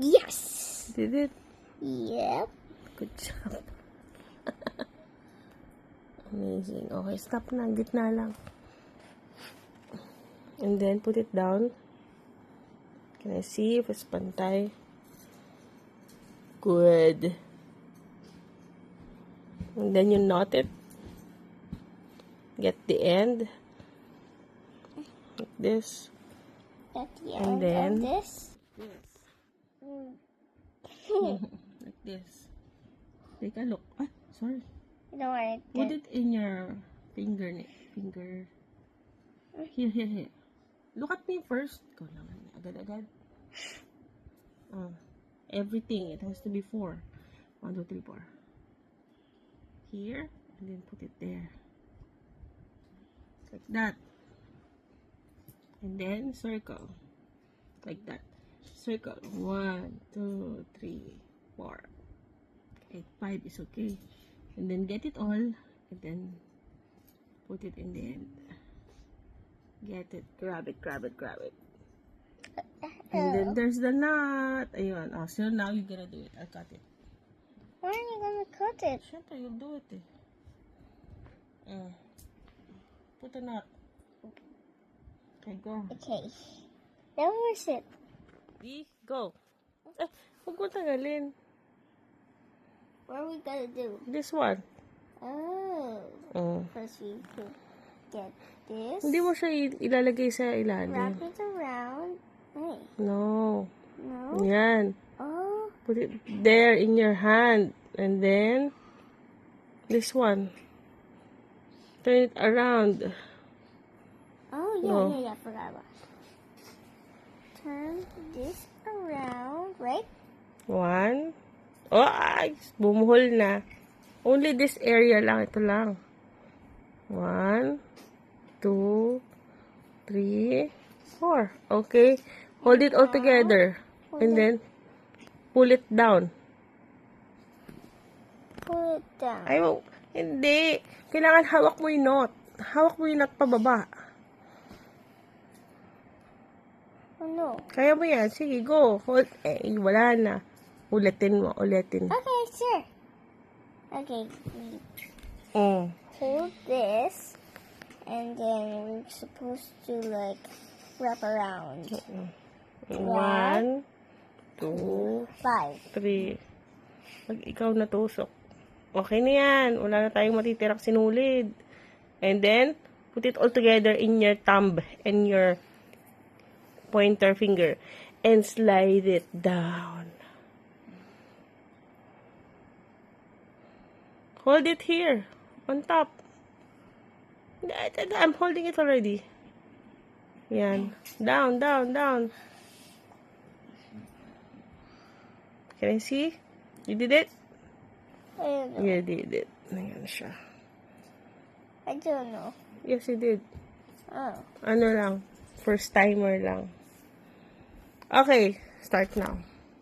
Yes! Did it? Yep. Good job. Amazing. Okay, stop na. Gitna lang. And then, put it down. Can I see if it's pantay? Good. And then you knot it. Get the end. Like this. At the And end then- of this. Like this. Take a look. Ah, sorry. You know what? Put it in your finger. Here. Look at me first. Go naman. Agad-agad. Everything. It has to be 4. 1, 2, 3, 4. Here. And then put it there. Like that. And then circle. Like that. Circle. 1, 2, 3, 4. Okay, 5 is okay. And then get it all. And then put it in the end. Get it. Grab it. And then there's the knot. Ayun. Oh, so now you're gonna do it. I'll cut it. Why are you gonna cut it? Siyempre, you'll do it eh. Put a knot. Okay, go. Okay. Then where's it? Go. Huwag mo tagalin. What are we gonna do? This one. Oh. First we could get this. Hindi mo siya ilalagay sa ilalim. Wrap it around. Hey. No. No? Yan. Oh. Put it there in your hand. And then, this one. Turn it around. Oh, yeah, No. yeah, forgot about it. Turn this around, right? 1. Oh, ay! Bumuhol na. Only this area lang. Ito lang. 1, 2, 3, 4. Okay. Hold it all together. And then, pull it down. Pull it down. Ay, hindi. Kailangan hawak mo yung knot. Hawak mo yung knot pababa. Oh, no. Kaya mo yan. Sige, go. Hold. Wala na. Ulitin mo. Okay, sure. Okay, hold this, and then we're supposed to, like, wrap around. 1, 2, 5. 3. Pag ikaw natusok. Okay na yan. Wala na tayong matitirang sinulid. And then, put it all together in your thumb and your pointer finger. And slide it down. Hold it here. On top. I'm holding it already. Yan. Down. Can I see? You did it? I don't know. You did it. Ayan siya. I don't know. Yes, you did. Oh. Ano lang. First timer lang. Okay. Start now.